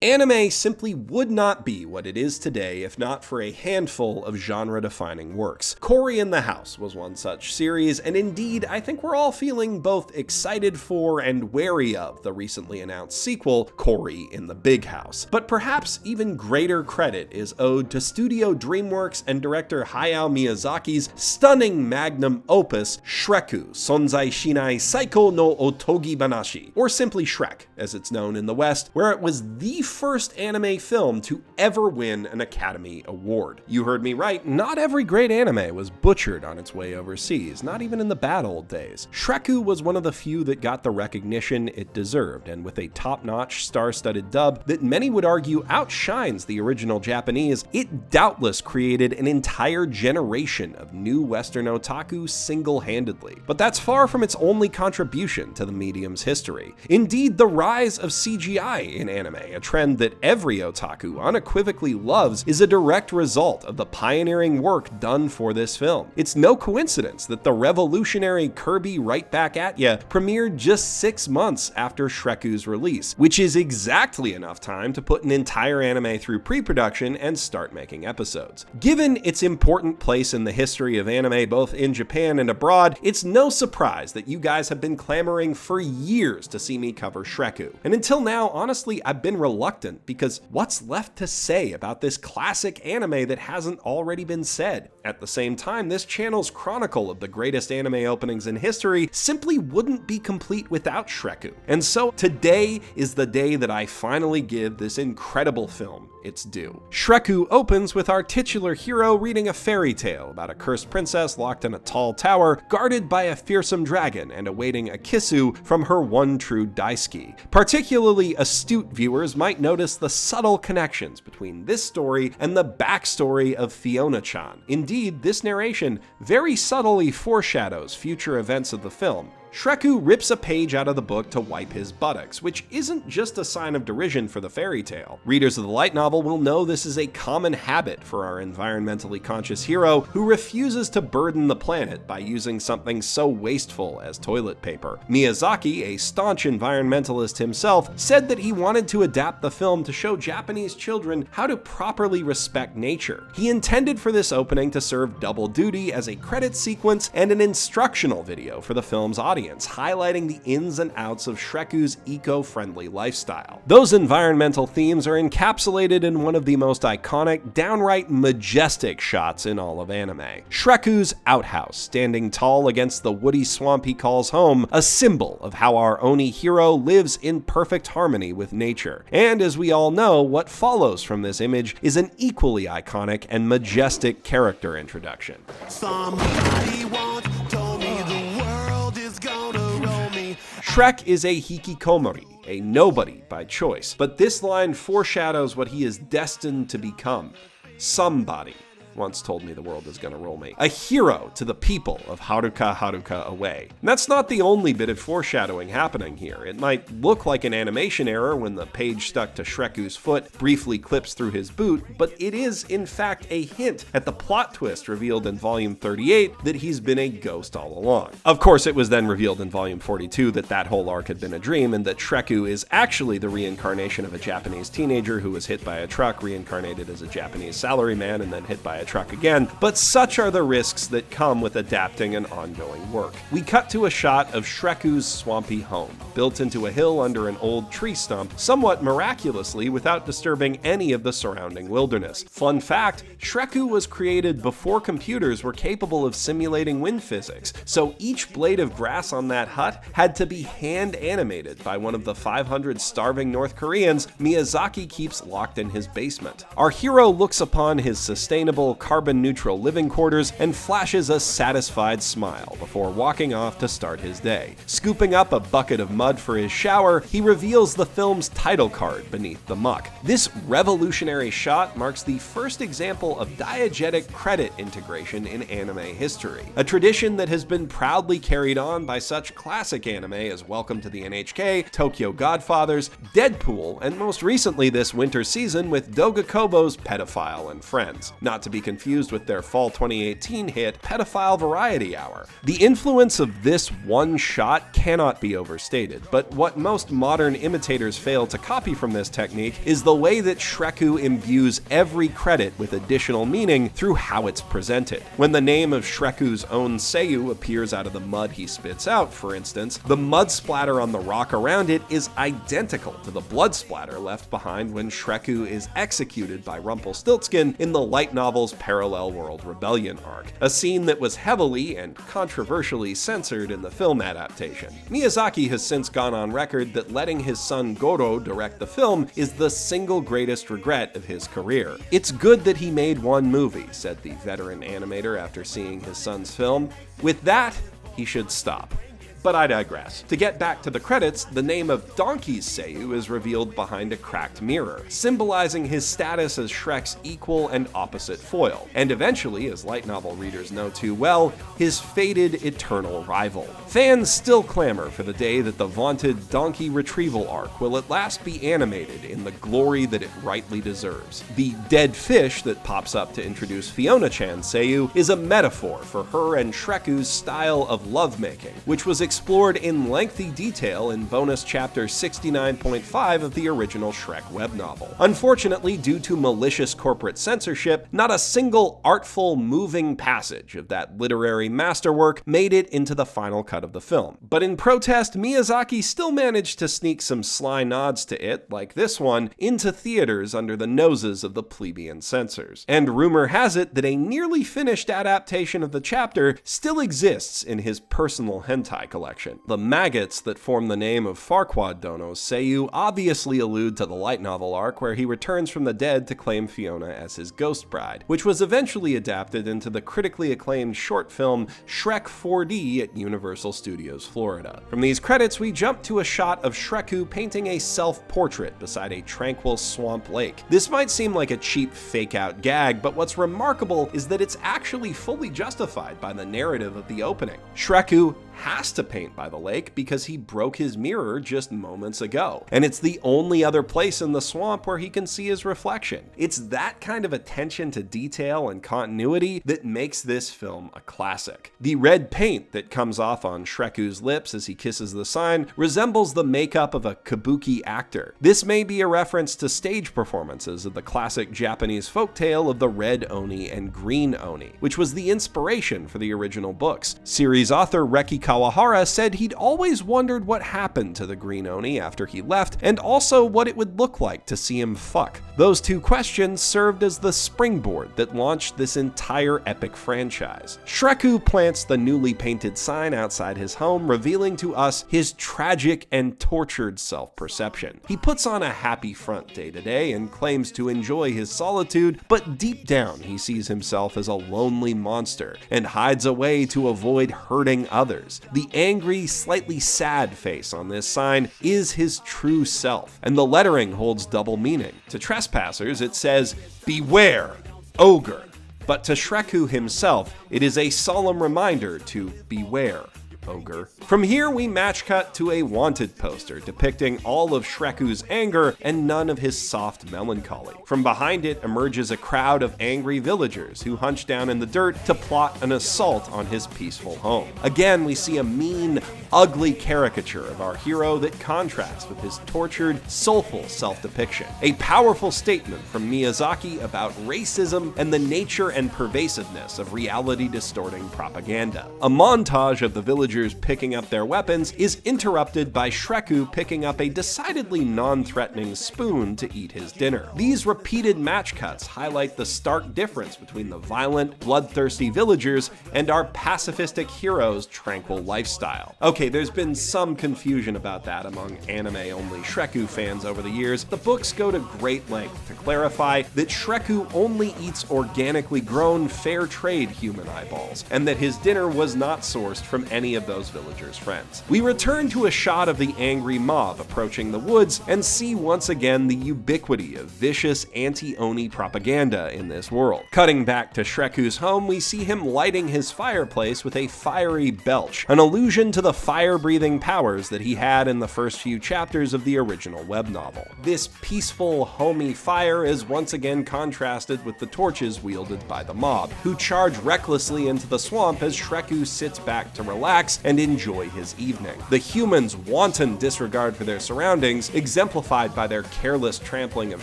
Anime simply would not be what it is today if not for a handful of genre-defining works. Cory in the House was one such series, and indeed, I think we're all feeling both excited for and wary of the recently announced sequel, Cory in the Big House. But perhaps even greater credit is owed to Studio DreamWorks and director Hayao Miyazaki's stunning magnum opus, Shrekku, Sonzai Shinai Saiko no Otogi Banashi, or simply Shrek, as it's known in the West, where it was the first anime film to ever win an Academy Award. You heard me right, not every great anime was butchered on its way overseas, not even in the bad old days. Shrekku was one of the few that got the recognition it deserved, and with a top-notch, star-studded dub that many would argue outshines the original Japanese, it doubtless created an entire generation of new Western otaku single-handedly. But that's far from its only contribution to the medium's history. Indeed, the rise of CGI in anime, a trend that every otaku unequivocally loves, is a direct result of the pioneering work done for this film. It's no coincidence that the revolutionary Kirby Right Back At Ya premiered just 6 months after Shrekku's release, which is exactly enough time to put an entire anime through pre-production and start making episodes. Given its important place in the history of anime both in Japan and abroad, it's no surprise that you guys have been clamoring for years to see me cover Shrekku. And until now, honestly, I've been reluctant because what's left to say about this classic anime that hasn't already been said? At the same time, this channel's chronicle of the greatest anime openings in history simply wouldn't be complete without Shrekku. And so today is the day that I finally give this incredible film its due. Shrekku opens with our titular hero reading a fairy tale about a cursed princess locked in a tall tower, guarded by a fearsome dragon and awaiting a kissu from her one true daisuke. Particularly astute viewers might notice the subtle connections between this story and the backstory of Fiona-chan. Indeed, this narration very subtly foreshadows future events of the film. Shrekku rips a page out of the book to wipe his buttocks, which isn't just a sign of derision for the fairy tale. Readers of the light novel will know this is a common habit for our environmentally conscious hero who refuses to burden the planet by using something so wasteful as toilet paper. Miyazaki, a staunch environmentalist himself, said that he wanted to adapt the film to show Japanese children how to properly respect nature. He intended for this opening to serve double duty as a credit sequence and an instructional video for the film's audience, highlighting the ins and outs of Shrekku's eco-friendly lifestyle. Those environmental themes are encapsulated in one of the most iconic, downright majestic shots in all of anime. Shrekku's outhouse, standing tall against the woody swamp he calls home, a symbol of how our Oni hero lives in perfect harmony with nature. And as we all know, what follows from this image is an equally iconic and majestic character introduction. Somebody once told me the world is gonna roll me. Shrek is a hikikomori, a nobody by choice, but this line foreshadows what he is destined to become. Somebody once told me the world is gonna roll me. A hero to the people of Haruka Haruka Away. And that's not the only bit of foreshadowing happening here. It might look like an animation error when the page stuck to Shrekku's foot briefly clips through his boot, but it is in fact a hint at the plot twist revealed in volume 38 that he's been a ghost all along. Of course, it was then revealed in volume 42 that that whole arc had been a dream and that Shrekku is actually the reincarnation of a Japanese teenager who was hit by a truck, reincarnated as a Japanese salaryman, and then hit by a truck again, but such are the risks that come with adapting an ongoing work. We cut to a shot of Shrekku's swampy home, built into a hill under an old tree stump, somewhat miraculously without disturbing any of the surrounding wilderness. Fun fact, Shrekku was created before computers were capable of simulating wind physics, so each blade of grass on that hut had to be hand animated by one of the 500 starving North Koreans Miyazaki keeps locked in his basement. Our hero looks upon his sustainable, carbon-neutral living quarters and flashes a satisfied smile before walking off to start his day. Scooping up a bucket of mud for his shower, he reveals the film's title card beneath the muck. This revolutionary shot marks the first example of diegetic credit integration in anime history, a tradition that has been proudly carried on by such classic anime as Welcome to the NHK, Tokyo Godfathers, Deadpool, and most recently this winter season with Doga Kobo's Pedophile and Friends. Not to be confused with their fall 2018 hit, Pedophile Variety Hour. The influence of this one shot cannot be overstated, but what most modern imitators fail to copy from this technique is the way that Shrekku imbues every credit with additional meaning through how it's presented. When the name of Shrekku's own Seiyu appears out of the mud he spits out, for instance, the mud splatter on the rock around it is identical to the blood splatter left behind when Shrekku is executed by Rumpelstiltskin in the light novel's Parallel World Rebellion arc, a scene that was heavily and controversially censored in the film adaptation. Miyazaki has since gone on record that letting his son Goro direct the film is the single greatest regret of his career. "It's good that he made one movie," said the veteran animator after seeing his son's film. "With that, he should stop." But I digress. To get back to the credits, the name of Donkey's Seiyu is revealed behind a cracked mirror, symbolizing his status as Shrek's equal and opposite foil, and eventually, as light novel readers know too well, his fated eternal rival. Fans still clamor for the day that the vaunted Donkey retrieval arc will at last be animated in the glory that it rightly deserves. The dead fish that pops up to introduce Fiona-chan's Seiyu is a metaphor for her and Shrekku's style of lovemaking, which was explored in lengthy detail in bonus chapter 69.5 of the original Shrek web novel. Unfortunately, due to malicious corporate censorship, not a single artful, moving passage of that literary masterwork made it into the final cut of the film. But in protest, Miyazaki still managed to sneak some sly nods to it, like this one, into theaters under the noses of the plebeian censors. And rumor has it that a nearly finished adaptation of the chapter still exists in his personal hentai collection. The maggots that form the name of Farquaad Dono's Seiyu obviously allude to the light novel arc where he returns from the dead to claim Fiona as his ghost bride, which was eventually adapted into the critically acclaimed short film Shrek 4D at Universal Studios Florida. From these credits, we jump to a shot of Shrekku painting a self-portrait beside a tranquil swamp lake. This might seem like a cheap fake-out gag, but what's remarkable is that it's actually fully justified by the narrative of the opening. Shrekku has to paint by the lake because he broke his mirror just moments ago, and it's the only other place in the swamp where he can see his reflection. It's that kind of attention to detail and continuity that makes this film a classic. The red paint that comes off on Shreku's lips as he kisses the sign resembles the makeup of a kabuki actor. This may be a reference to stage performances of the classic Japanese folktale of the red oni and green oni, which was the inspiration for the original books. Series author Reki Kawahara said he'd always wondered what happened to the green oni after he left, and also what it would look like to see him fuck. Those two questions served as the springboard that launched this entire epic franchise. Shrekku plants the newly painted sign outside his home, revealing to us his tragic and tortured self-perception. He puts on a happy front day to day and claims to enjoy his solitude, but deep down he sees himself as a lonely monster and hides away to avoid hurting others. The angry, slightly sad face on this sign is his true self, and the lettering holds double meaning. To trespassers, it says, "Beware, ogre." But to Shrekku himself, it is a solemn reminder to beware, ogre. From here, we match cut to a wanted poster depicting all of Shreku's anger and none of his soft melancholy. From behind it emerges a crowd of angry villagers who hunch down in the dirt to plot an assault on his peaceful home. Again, we see a mean, ugly caricature of our hero that contrasts with his tortured, soulful self-depiction. A powerful statement from Miyazaki about racism and the nature and pervasiveness of reality-distorting propaganda. A montage of the villagers picking up their weapons is interrupted by Shrekku picking up a decidedly non-threatening spoon to eat his dinner. These repeated match cuts highlight the stark difference between the violent, bloodthirsty villagers and our pacifistic hero's tranquil lifestyle. Okay, there's been some confusion about that among anime-only Shrekku fans over the years. The books go to great length to clarify that Shrekku only eats organically grown, fair trade human eyeballs, and that his dinner was not sourced from any of those villagers' friends. We return to a shot of the angry mob approaching the woods and see once again the ubiquity of vicious anti-Oni propaganda in this world. Cutting back to Shreku's home, we see him lighting his fireplace with a fiery belch, an allusion to the fire-breathing powers that he had in the first few chapters of the original web novel. This peaceful, homey fire is once again contrasted with the torches wielded by the mob, who charge recklessly into the swamp as Shrekku sits back to relax and enjoy his evening. The humans' wanton disregard for their surroundings, exemplified by their careless trampling of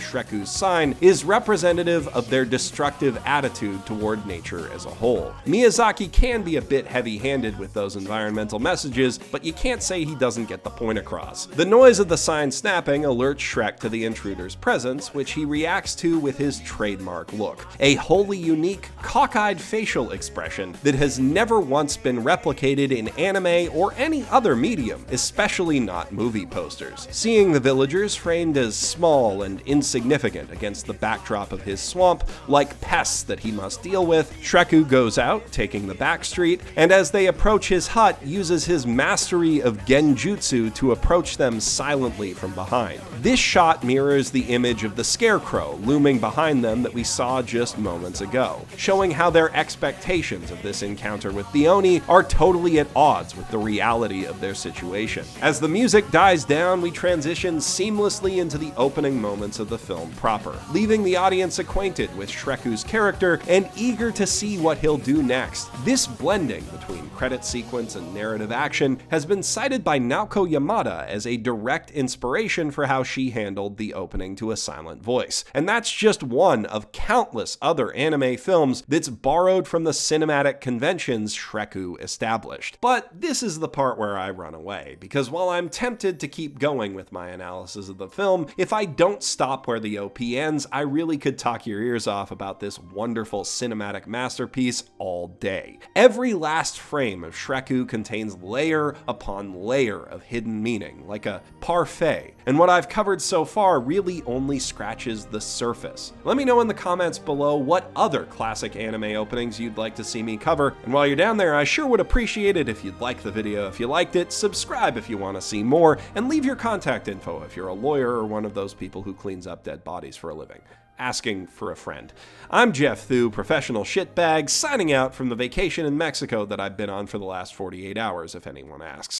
Shreku's sign, is representative of their destructive attitude toward nature as a whole. Miyazaki can be a bit heavy-handed with those environmental messages, but you can't say he doesn't get the point across. The noise of the sign snapping alerts Shrek to the intruder's presence, which he reacts to with his trademark look, a wholly unique, cockeyed facial expression that has never once been replicated in anime or any other medium, especially not movie posters. Seeing the villagers framed as small and insignificant against the backdrop of his swamp, like pests that he must deal with, Shrekku goes out, taking the back street, and as they approach his hut, uses his mastery of genjutsu to approach them silently from behind. This shot mirrors the image of the scarecrow looming behind them that we saw just moments ago, showing how their expectations of this encounter with the Oni are totally at odds with the reality of their situation. As the music dies down, we transition seamlessly into the opening moments of the film proper, leaving the audience acquainted with Shreku's character and eager to see what he'll do next. This blending between credit sequence and narrative action has been cited by Naoko Yamada as a direct inspiration for how she handled the opening to A Silent Voice. And that's just one of countless other anime films that's borrowed from the cinematic conventions Shrekku established. But this is the part where I run away, because while I'm tempted to keep going with my analysis of the film, if I don't stop where the OP ends, I really could talk your ears off about this wonderful cinematic masterpiece all day. Every last frame of Shrekku contains layer upon layer of hidden meaning, like a parfait, and what I've covered so far really only scratches the surface. Let me know in the comments below what other classic anime openings you'd like to see me cover, and while you're down there, I sure would appreciate it if you'd like the video if you liked it, subscribe if you want to see more, and leave your contact info if you're a lawyer or one of those people who cleans up dead bodies for a living. Asking for a friend. I'm Geoff Thew, professional shitbag, signing out from the vacation in Mexico that I've been on for the last 48 hours, if anyone asks.